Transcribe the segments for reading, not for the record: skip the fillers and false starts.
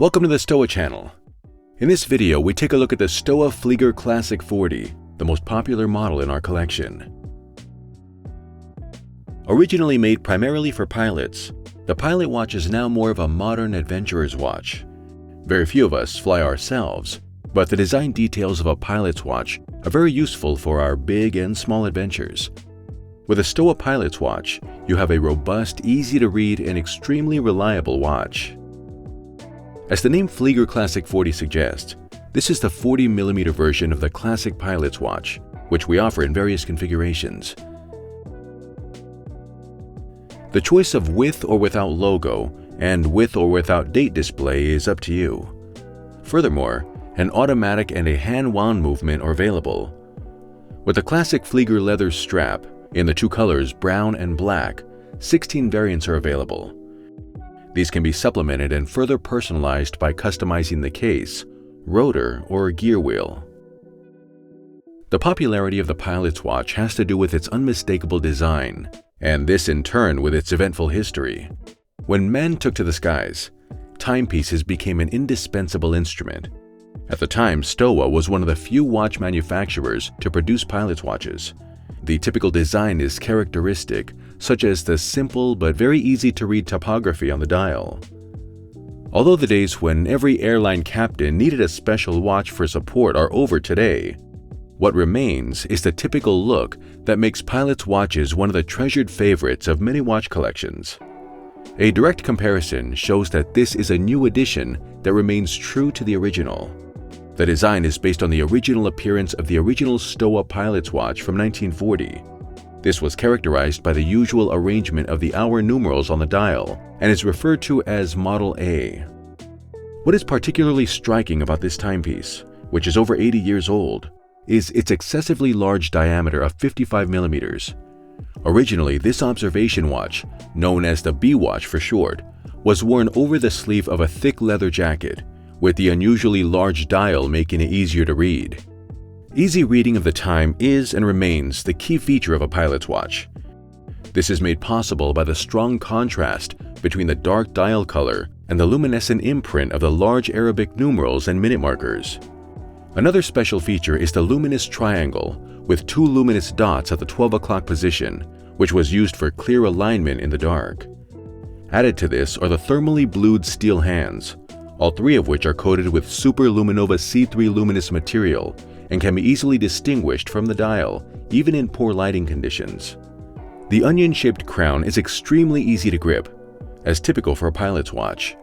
Welcome to the STOWA channel. In this video, we take a look at the STOWA Flieger Classic 40, the most popular model in our collection. Originally made primarily for pilots, the pilot watch is now more of a modern adventurer's watch. Very few of us fly ourselves, but the design details of a pilot's watch are very useful for our big and small adventures. With a STOWA pilot's watch, you have a robust, easy-to-read, and extremely reliable watch. As the name Flieger Classic 40 suggests, this is the 40mm version of the classic pilot's watch, which we offer in various configurations. The choice of with or without logo and with or without date display is up to you. Furthermore, an automatic and a hand-wound movement are available. With the classic Flieger leather strap, in the two colors brown and black, 16 variants are available. These can be supplemented and further personalized by customizing the case, rotor, or gear wheel. The popularity of the pilot's watch has to do with its unmistakable design, and this in turn with its eventful history. When men took to the skies, timepieces became an indispensable instrument. At the time, STOWA was one of the few watch manufacturers to produce pilot's watches. The typical design is characteristic, such as the simple but very easy to read typography on the dial. Although the days when every airline captain needed a special watch for support are over today, what remains is the typical look that makes pilots' watches one of the treasured favorites of many watch collections. A direct comparison shows that this is a new addition that remains true to the original. The design is based on the original appearance of the original STOWA pilot's watch from 1940. This was characterized by the usual arrangement of the hour numerals on the dial and is referred to as Model A. What is particularly striking about this timepiece, which is over 80 years old, is its excessively large diameter of 55mm. Originally, this observation watch, known as the B watch for short, was worn over the sleeve of a thick leather jacket, with the unusually large dial making it easier to read. Easy reading of the time is and remains the key feature of a pilot's watch. This is made possible by the strong contrast between the dark dial color and the luminescent imprint of the large Arabic numerals and minute markers. Another special feature is the luminous triangle with two luminous dots at the 12 o'clock position, which was used for clear alignment in the dark. Added to this are the thermally blued steel hands, all three of which are coated with Super Luminova C3 luminous material and can be easily distinguished from the dial, even in poor lighting conditions. The onion-shaped crown is extremely easy to grip, as typical for a pilot's watch.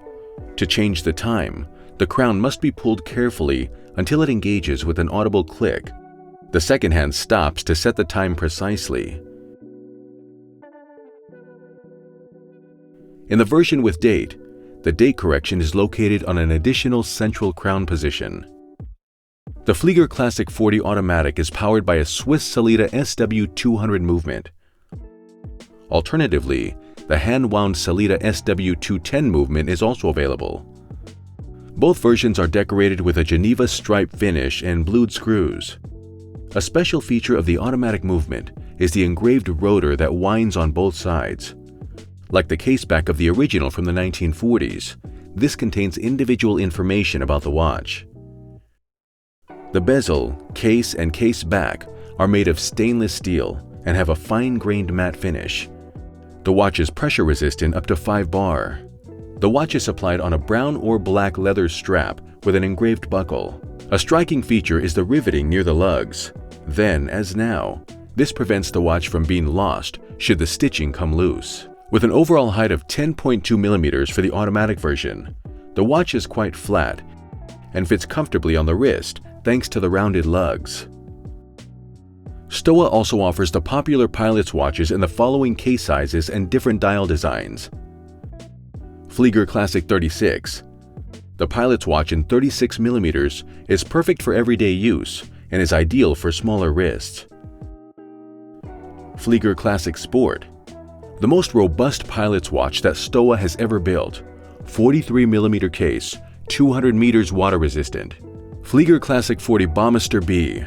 To change the time, the crown must be pulled carefully until it engages with an audible click. The second hand stops to set the time precisely. In the version with date, the date correction is located on an additional central crown position. The Flieger Classic 40 Automatic is powered by a Swiss Sellita SW200 movement. Alternatively, the hand-wound Sellita SW210 movement is also available. Both versions are decorated with a Geneva stripe finish and blued screws. A special feature of the automatic movement is the engraved rotor that winds on both sides. Like the caseback of the original from the 1940s, this contains individual information about the watch. The bezel, case, and case back are made of stainless steel and have a fine-grained matte finish. The watch is pressure-resistant up to 5 bar. The watch is supplied on a brown or black leather strap with an engraved buckle. A striking feature is the riveting near the lugs. Then, as now, this prevents the watch from being lost should the stitching come loose. With an overall height of 10.2mm for the automatic version, the watch is quite flat and fits comfortably on the wrist thanks to the rounded lugs. STOWA also offers the popular pilot's watches in the following case sizes and different dial designs. Flieger Classic 36. The pilot's watch in 36mm is perfect for everyday use and is ideal for smaller wrists. Flieger Classic Sport. The most robust pilot's watch that STOWA has ever built. 43mm case, 200 meters water resistant. Flieger Classic 40 Bommister B.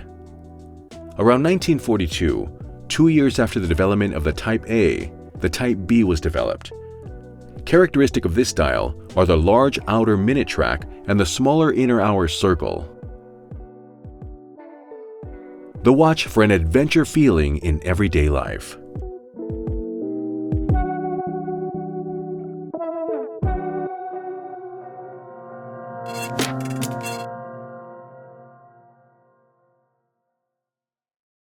Around 1942, 2 years after the development of the Type A, the Type B was developed. Characteristic of this style are the large outer minute track and the smaller inner hour circle. The watch for an adventure feeling in everyday life.